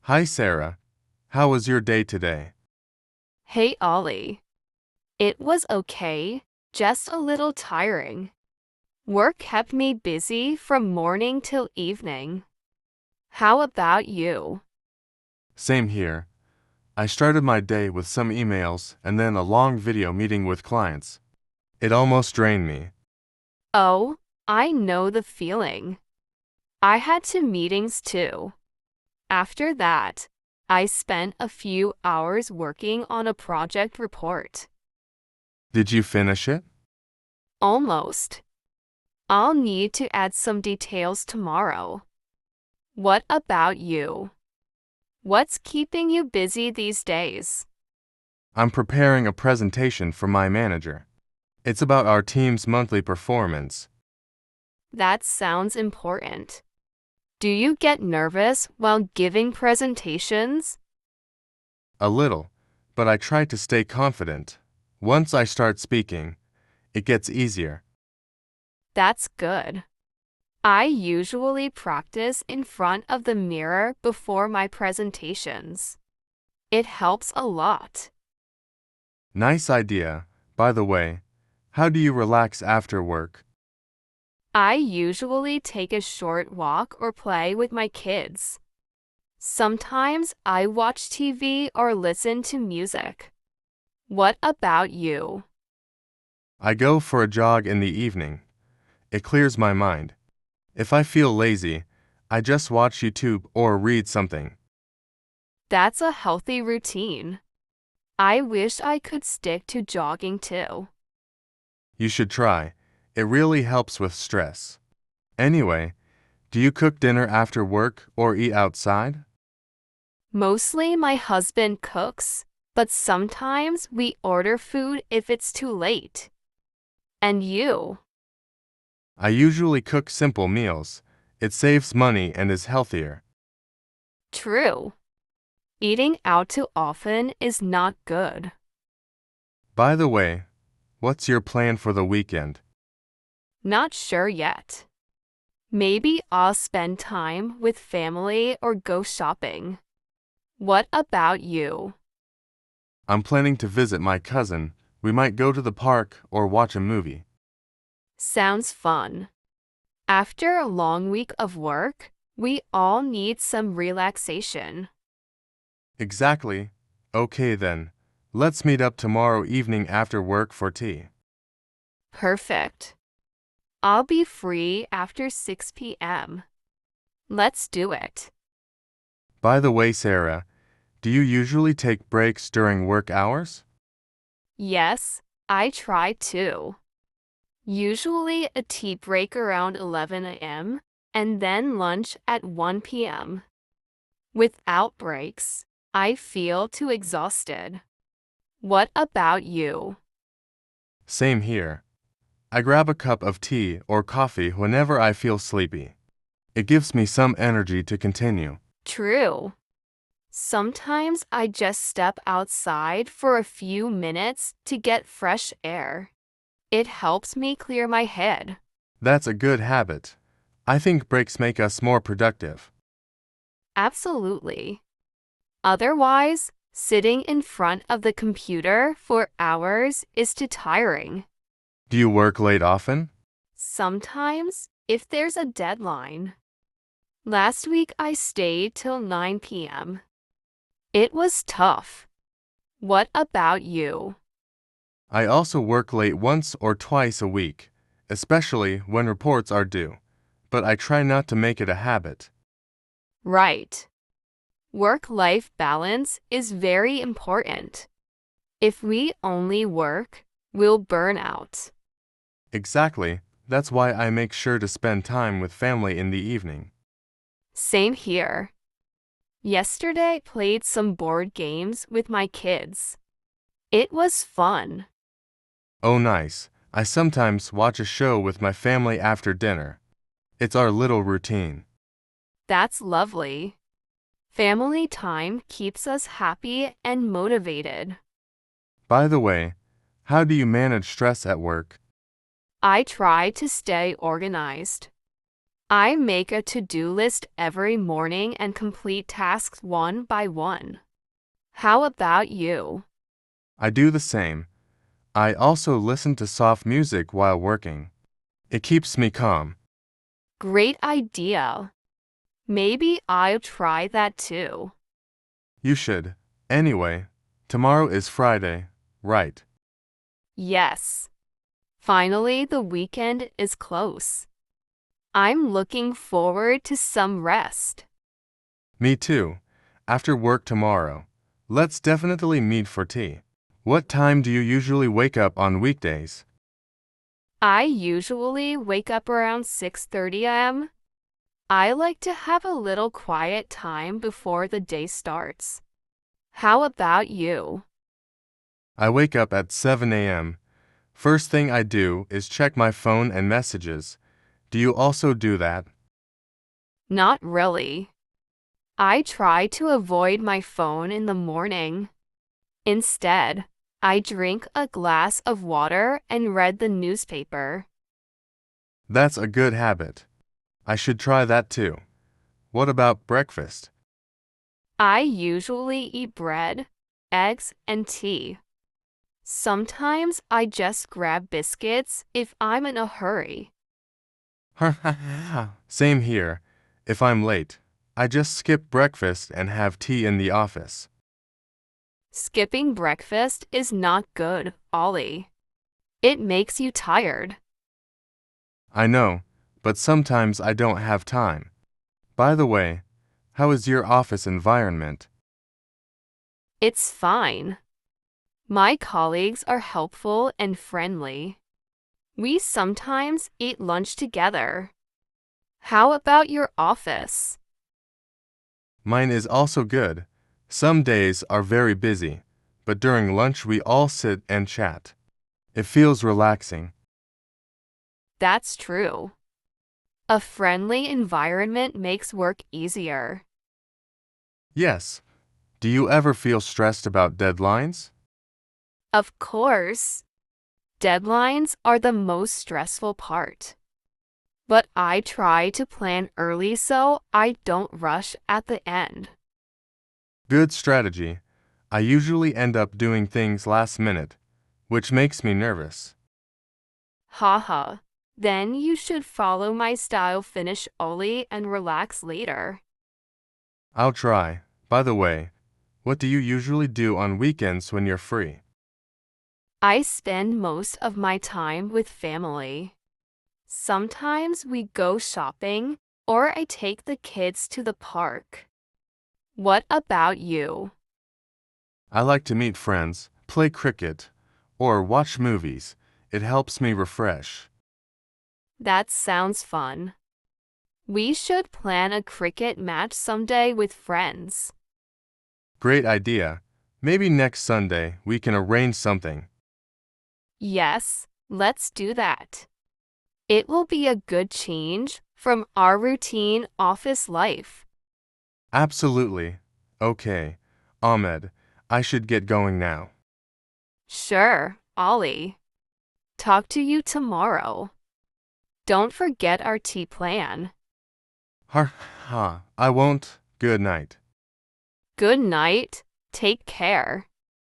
Hi Sarah, how was your day today? Hey Ollie. It was okay, just a little tiring. Work kept me busy from morning till evening. How about you? Same here. I started my day with some emails and then a long video meeting with clients. It almost drained me. Oh, I know the feeling. I had two meetings too. After that, I spent a few hours working on a project report. Did you finish it? Almost. I'll need to add some details tomorrow. What about you? What's keeping you busy these days? I'm preparing a presentation for my manager. It's about our team's monthly performance. That sounds important. Do you get nervous while giving presentations? A little, but I try to stay confident. Once I start speaking, it gets easier. That's good. I usually practice in front of the mirror before my presentations. It helps a lot. Nice idea. By the way, how do you relax after work? I usually take a short walk or play with my kids. Sometimes I watch TV or listen to music. What about you? I go for a jog in the evening. It clears my mind. If I feel lazy, I just watch YouTube or read something. That's a healthy routine. I wish I could stick to jogging too. You should try. It really helps with stress. Anyway, do you cook dinner after work or eat outside? Mostly my husband cooks, but sometimes we order food if it's too late. And you? I usually cook simple meals. It saves money and is healthier. True. Eating out too often is not good. By the way, what's your plan for the weekend? Not sure yet. Maybe I'll spend time with family or go shopping. What about you? I'm planning to visit my cousin. We might go to the park or watch a movie. Sounds fun. After a long week of work, we all need some relaxation. Exactly. Okay then. Let's meet up tomorrow evening after work for tea. Perfect. I'll be free after 6 p.m. Let's do it. By the way, Sarah, do you usually take breaks during work hours? Yes, I try to. Usually a tea break around 11 a.m. and then lunch at 1 p.m. Without breaks, I feel too exhausted. What about you? Same here. I grab a cup of tea or coffee whenever I feel sleepy. It gives me some energy to continue. True. Sometimes I just step outside for a few minutes to get fresh air. It helps me clear my head. That's a good habit. I think breaks make us more productive. Absolutely. Otherwise, sitting in front of the computer for hours is too tiring. Do you work late often? Sometimes, if there's a deadline. Last week I stayed till 9 p.m. It was tough. What about you? I also work late once or twice a week, especially when reports are due, but I try not to make it a habit. Right. Work-life balance is very important. If we only work, we'll burn out. Exactly, that's why I make sure to spend time with family in the evening. Same here. Yesterday I played some board games with my kids. It was fun. Oh, nice. I sometimes watch a show with my family after dinner. It's our little routine. That's lovely. Family time keeps us happy and motivated. By the way, how do you manage stress at work? I try to stay organized. I make a to-do list every morning and complete tasks one by one. How about you? I do the same. I also listen to soft music while working. It keeps me calm. Great idea. Maybe I'll try that too. You should. Anyway, tomorrow is Friday, right? Yes. Finally, the weekend is close. I'm looking forward to some rest. Me too. After work tomorrow, let's definitely meet for tea. What time do you usually wake up on weekdays? I usually wake up around 6:30 a.m. I like to have a little quiet time before the day starts. How about you? I wake up at 7 a.m. First thing I do is check my phone and messages. Do you also do that? Not really. I try to avoid my phone in the morning. Instead, I drink a glass of water and read the newspaper. That's a good habit. I should try that too. What about breakfast? I usually eat bread, eggs, and tea. Sometimes I just grab biscuits if I'm in a hurry. Same here. If I'm late, I just skip breakfast and have tea in the office. Skipping breakfast is not good, Ollie. It makes you tired. I know, but sometimes I don't have time. By the way, how is your office environment? It's fine. My colleagues are helpful and friendly. We sometimes eat lunch together. How about your office? Mine is also good. Some days are very busy, but during lunch we all sit and chat. It feels relaxing. That's true. A friendly environment makes work easier. Yes. Do you ever feel stressed about deadlines? Of course, deadlines are the most stressful part. But I try to plan early so I don't rush at the end. Good strategy. I usually end up doing things last minute, which makes me nervous. Haha. Then you should follow my style, finish early and relax later. I'll try. By the way, what do you usually do on weekends when you're free? I spend most of my time with family. Sometimes we go shopping or I take the kids to the park. What about you? I like to meet friends, play cricket, or watch movies. It helps me refresh. That sounds fun. We should plan a cricket match someday with friends. Great idea. Maybe next Sunday we can arrange something. Yes, let's do that. It will be a good change from our routine office life. Absolutely. Okay. Ahmed, I should get going now. Sure, Ollie. Talk to you tomorrow. Don't forget our tea plan. Ha ha. I won't. Good night. Good night. Take care.